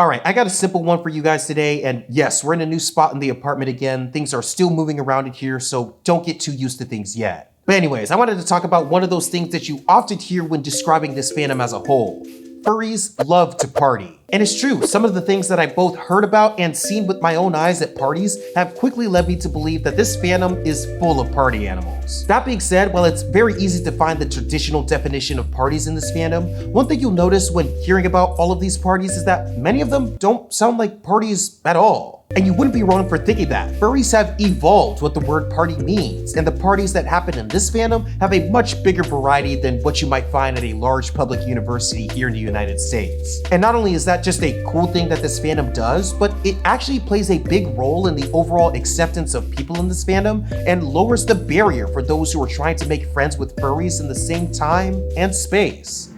All right, I got a simple one for you guys today, and yes, we're in a new spot in the apartment again. Things are still moving around in here, so don't get too used to things yet. But anyways, I wanted to talk about one of those things that you often hear when describing this fandom as a whole. Furries love to party. And it's true, some of the things that I both heard about and seen with my own eyes at parties have quickly led me to believe that this fandom is full of party animals. That being said, while it's very easy to find the traditional definition of parties in this fandom, one thing you'll notice when hearing about all of these parties is that many of them don't sound like parties at all. And you wouldn't be wrong for thinking that. Furries have evolved what the word party means, and the parties that happen in this fandom have a much bigger variety than what you might find at a large public university here in the United States. And not only is that just a cool thing that this fandom does, but it actually plays a big role in the overall acceptance of people in this fandom and lowers the barrier for those who are trying to make friends with furries in the same time and space.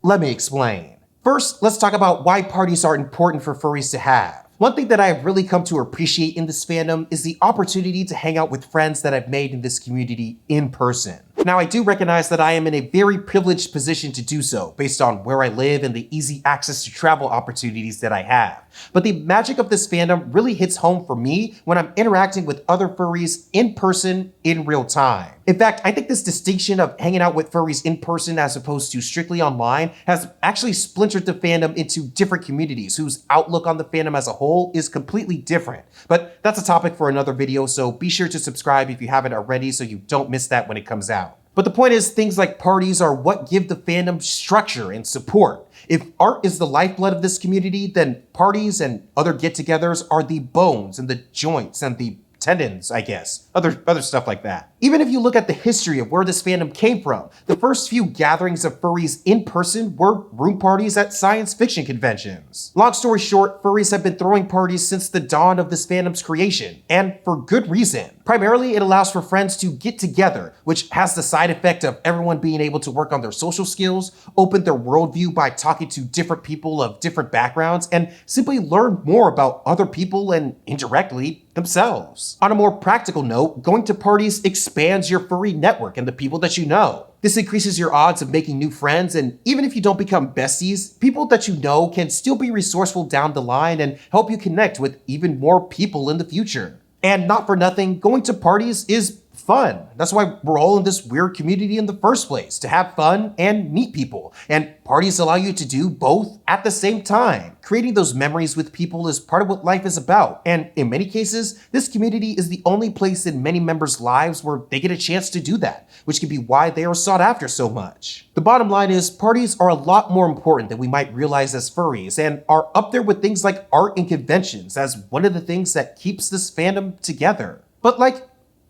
Let me explain. First, let's talk about why parties are important for furries to have. One thing that I have really come to appreciate in this fandom is the opportunity to hang out with friends that I've made in this community in person. Now, I do recognize that I am in a very privileged position to do so based on where I live and the easy access to travel opportunities that I have. But the magic of this fandom really hits home for me when I'm interacting with other furries in person in real time. In fact, I think this distinction of hanging out with furries in person as opposed to strictly online has actually splintered the fandom into different communities whose outlook on the fandom as a whole is completely different. But that's a topic for another video, so be sure to subscribe if you haven't already so you don't miss that when it comes out. But the point is, things like parties are what give the fandom structure and support. If art is the lifeblood of this community, then parties and other get-togethers are the bones and the joints and the tendons, I guess. Other stuff like that. Even if you look at the history of where this fandom came from, the first few gatherings of furries in person were room parties at science fiction conventions. Long story short, furries have been throwing parties since the dawn of this fandom's creation, and for good reason. Primarily, it allows for friends to get together, which has the side effect of everyone being able to work on their social skills, open their worldview by talking to different people of different backgrounds, and simply learn more about other people and, indirectly, themselves. On a more practical note, going to parties expands your furry network and the people that you know. This increases your odds of making new friends, and even if you don't become besties, people that you know can still be resourceful down the line and help you connect with even more people in the future. And not for nothing, going to parties is fun. That's why we're all in this weird community in the first place, to have fun and meet people. And parties allow you to do both at the same time. Creating those memories with people is part of what life is about. And in many cases, this community is the only place in many members' lives where they get a chance to do that, which can be why they are sought after so much. The bottom line is, parties are a lot more important than we might realize as furries, and are up there with things like art and conventions as one of the things that keeps this fandom together. But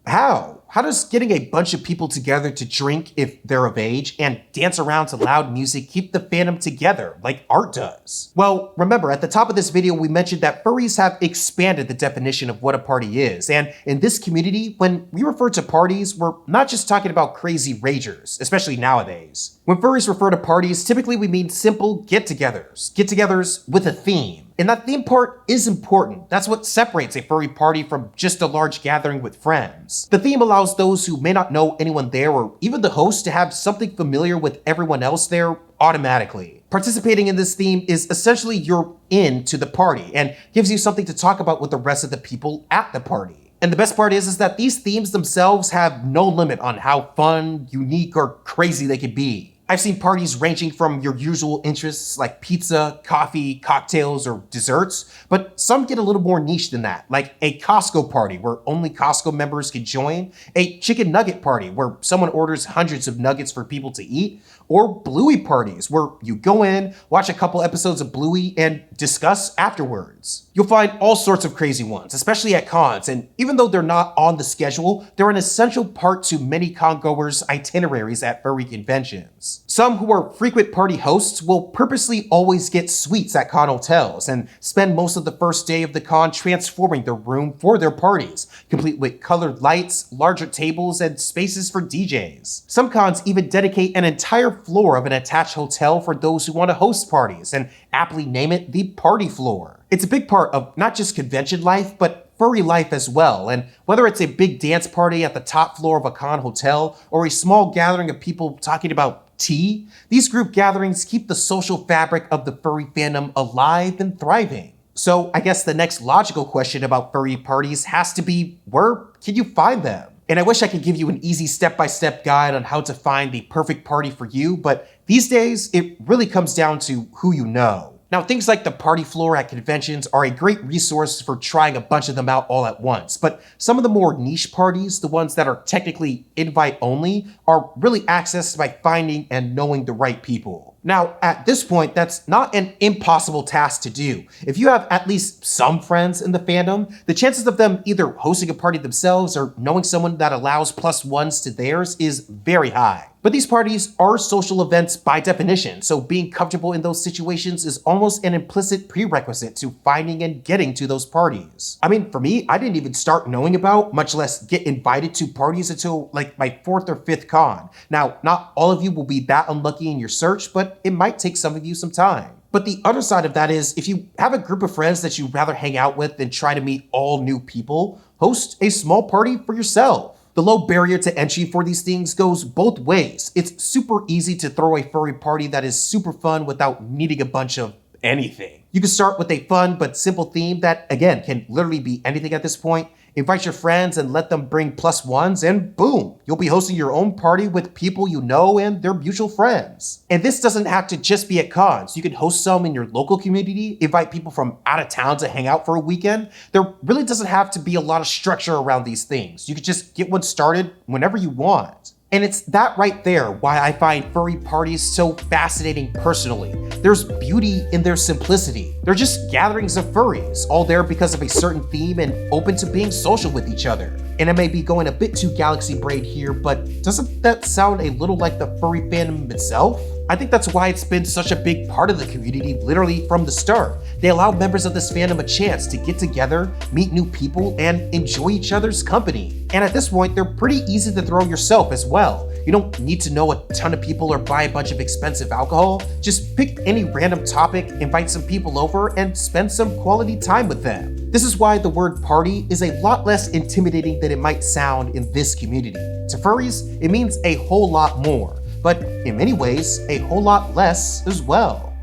how? How does getting a bunch of people together to drink if they're of age and dance around to loud music keep the fandom together like art does? Well, remember, at the top of this video, we mentioned that furries have expanded the definition of what a party is. And in this community, when we refer to parties, we're not just talking about crazy ragers, especially nowadays. When furries refer to parties, typically we mean simple get-togethers with a theme. And that theme part is important. That's what separates a furry party from just a large gathering with friends. The theme allows those who may not know anyone there or even the host to have something familiar with everyone else there automatically. Participating in this theme is essentially you're into the party and gives you something to talk about with the rest of the people at the party. And the best part is that these themes themselves have no limit on how fun, unique, or crazy they can be. I've seen parties ranging from your usual interests like pizza, coffee, cocktails, or desserts, but some get a little more niche than that, like a Costco party where only Costco members can join, a chicken nugget party where someone orders hundreds of nuggets for people to eat, or Bluey parties where you go in, watch a couple episodes of Bluey, and discuss afterwards. You'll find all sorts of crazy ones, especially at cons, and even though they're not on the schedule, they're an essential part to many con-goers' itineraries at furry conventions. Some who are frequent party hosts will purposely always get suites at con hotels and spend most of the first day of the con transforming their room for their parties, complete with colored lights, larger tables, and spaces for DJs. Some cons even dedicate an entire floor of an attached hotel for those who want to host parties, and aptly name it the party floor. It's a big part of not just convention life, but furry life as well, and whether it's a big dance party at the top floor of a con hotel or a small gathering of people talking about T, these group gatherings keep the social fabric of the furry fandom alive and thriving. So I guess the next logical question about furry parties has to be, where can you find them? And I wish I could give you an easy step-by-step guide on how to find the perfect party for you, but these days, it really comes down to who you know. Now, things like the party floor at conventions are a great resource for trying a bunch of them out all at once, but some of the more niche parties, the ones that are technically invite only, are really accessed by finding and knowing the right people. Now, at this point, that's not an impossible task to do. If you have at least some friends in the fandom, the chances of them either hosting a party themselves or knowing someone that allows +1s to theirs is very high. But these parties are social events by definition, so being comfortable in those situations is almost an implicit prerequisite to finding and getting to those parties. I mean, for me, I didn't even start knowing about, much less get invited to parties until like my 4th or 5th con. Now, not all of you will be that unlucky in your search, but it might take some of you some time. But the other side of that is, if you have a group of friends that you'd rather hang out with than try to meet all new people, host a small party for yourself. The low barrier to entry for these things goes both ways. It's super easy to throw a furry party that is super fun without needing a bunch of anything. You can start with a fun but simple theme that, again, can literally be anything at this point. Invite your friends and let them bring +1s, and boom, you'll be hosting your own party with people you know and their mutual friends. And this doesn't have to just be at cons. You can host some in your local community, invite people from out of town to hang out for a weekend. There really doesn't have to be a lot of structure around these things. You could just get one started whenever you want. And it's that right there why I find furry parties so fascinating personally. There's beauty in their simplicity. They're just gatherings of furries, all there because of a certain theme and open to being social with each other. And I may be going a bit too galaxy braid here, but doesn't that sound a little like the furry fandom itself? I think that's why it's been such a big part of the community literally from the start. They allow members of this fandom a chance to get together, meet new people, and enjoy each other's company. And at this point, they're pretty easy to throw yourself as well. You don't need to know a ton of people or buy a bunch of expensive alcohol. Just pick any random topic, invite some people over, and spend some quality time with them. This is why the word party is a lot less intimidating than it might sound in this community. To furries, it means a whole lot more, but in many ways, a whole lot less as well.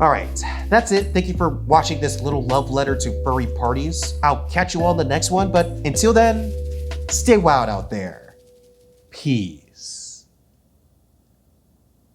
All right, that's it. Thank you for watching this little love letter to furry parties. I'll catch you all in the next one, but until then, stay wild out there. Peace.